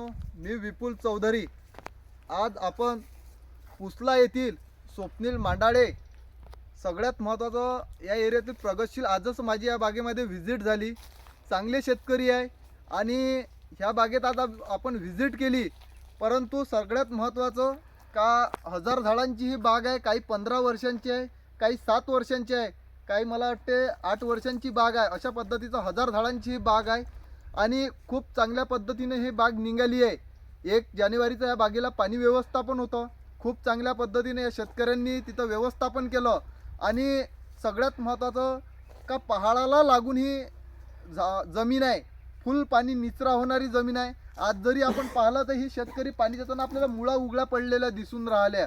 मी विपुल चौधरी। आज आपण पुसला येथील स्वप्नील मांडाळे सगळ्यात महत्त्वाचं या एरियातील प्रगतशील आजच माझी या बागेमध्ये व्हिजिट झाली। चांगले शेतकरी आहे आणि ह्या बागेत आता आपण व्हिजिट केली, परंतु सगळ्यात महत्त्वाचं का 1000 झाडांची ही बाग आहे। काही 15 वर्षांची आहे, काही 7 वर्षांची आहे, काही मला वाटते 8 वर्षांची बाग आहे। अशा पद्धतीचं 1000 झाडांची ही बाग आहे आणि खूप चांगल्या पद्धतीने ही बाग निघाली आहे। 1 जानेवारीचं या बागेला पाणी व्यवस्थापन होतं, खूप चांगल्या पद्धतीने या शेतकऱ्यांनी तिथं व्यवस्थापन केलं आणि सगळ्यात महत्त्वाचं का पहाडाला लागून ही जमीन आहे, फुल पाणी निचरा होणारी जमीन आहे। आज जरी आपण पाहिलं तर ही शेतकरी पाणी देताना आपल्याला मुळा उघड्या पडलेल्या दिसून राहिल्या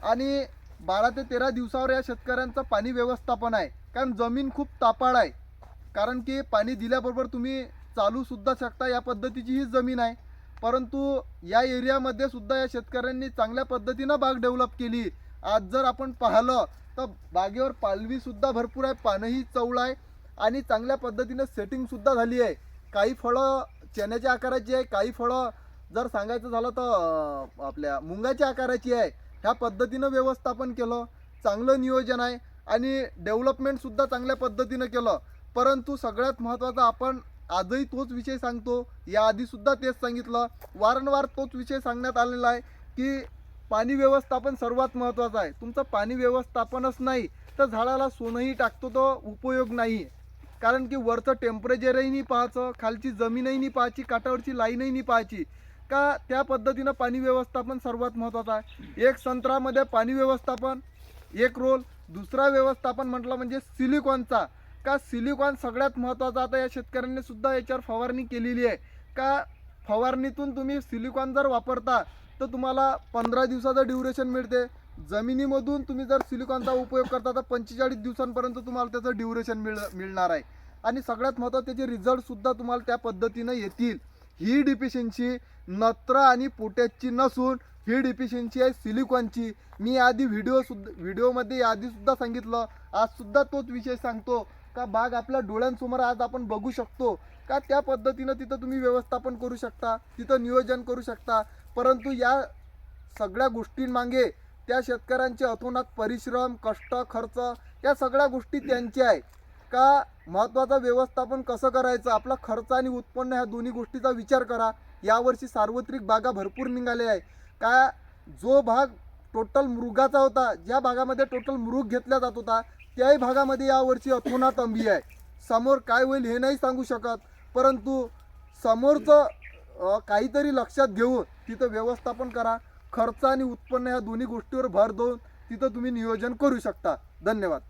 आणि 12 ते 13 दिवसावर या शेतकऱ्यांचं पाणी व्यवस्थापन आहे, कारण जमीन खूप तापाळ आहे। कारण की पाणी दिल्याबरोबर तुम्ही चालू सुद्धा शकता, या पद्धतीची ही जमीन आहे। परंतु या एरियामध्ये सुद्धा या शेतकऱ्यांनी चांगल्या पद्धतीनं बाग डेव्हलप केली। आज जर आपण पाहिलं तर बागेवर पालवी सुद्धा भरपूर आहे, पानही चवळं आहे आणि चांगल्या पद्धतीने सेटिंग सुद्धा झाली आहे। काही फळं चण्याच्या आकाराची आहे, काही फळं जर सांगायचं झालं तर आपल्या मुंगाच्या आकाराची आहे। ह्या पद्धतीनं व्यवस्थापन केलं, चांगलं नियोजन आहे आणि डेव्हलपमेंट सुद्धा चांगल्या पद्धतीनं केलं। परंतु सगळ्यात महत्त्वाचं आपण आजही तोच विषय सांगतो, याआधी सुद्धा तेच सांगितलं, वारंवार तोच विषय सांगण्यात आलेला आहे की पाणी व्यवस्थापन सर्वात महत्त्वाचं आहे। तुमचं पाणी व्यवस्थापनच नाही तर झाडाला सोनंही टाकतो तो उपयोग नाही, कारण की वरचं टेम्परेचरही नाही पाहायचं, खालची जमीनही नाही पाहायची, काठावरची लाईनही नाही पाहायची। का त्या पद्धतीनं पाणी व्यवस्थापन सर्वात महत्त्वाचं आहे। एक संत्रामध्ये पाणी व्यवस्थापन, एक रोल, दुसरा व्यवस्थापन म्हटलं म्हणजे सिलिकॉनचा। का सिलिकॉन सगळ्यात महत्त्वाचा, आता या शेतकऱ्यांनी सुद्धा याच्यावर फवारणी केलेली आहे। का फवारणीतून तुम्ही सिलिकॉन जर वापरता तर तुम्हाला 15 दिवसाचं ड्युरेशन मिळते। जमिनीमधून तुम्ही जर सिलिकॉनचा उपयोग करता तर 45 दिवसांपर्यंत तुम्हाला त्याचं ड्युरेशन मिळणार आहे आणि सगळ्यात महत्त्वाचं त्याचे रिझल्टसुद्धा तुम्हाला त्या पद्धतीनं येतील। ही डिफिशियन्सी नत्र आणि पोटॅशची नसून ही डिफिशियन्सी आहे सिलिकॉनची। मी आधी व्हिडिओमध्ये आधीसुद्धा सांगितलं, आजसुद्धा तोच विषय सांगतो का बाग आपल्या डोळ्यांसमोर आज आपण बघू शकतो का त्या पद्धतीनं तिथं तुम्ही व्यवस्थापन करू शकता, तिथं नियोजन करू शकता। परंतु या सगळ्या गोष्टींमागे त्या शेतकऱ्यांचे अतोनात परिश्रम, कष्ट, खर्च या सगळ्या गोष्टी त्यांच्या आहे। का महत्त्वाचं व्यवस्थापन कसं करायचं, आपला खर्च आणि उत्पन्न ह्या दोन्ही गोष्टीचा विचार करा। यावर्षी सार्वत्रिक बागा भरपूर निघाले आहे। का जो भाग टोटल मृगाचा होता, ज्या भागामध्ये टोटल मृग घेतला जात होता, त्याही भागामध्ये यावर्षी अतोनात आंबी आहे। समोर काय होईल हे नाही सांगू शकत, परंतु समोरचं काहीतरी लक्षात घेऊन तिथं व्यवस्थापन करा। खर्च आणि उत्पन्न ह्या दोन्ही गोष्टीवर भर देऊन तिथं तुम्ही नियोजन करू शकता। धन्यवाद।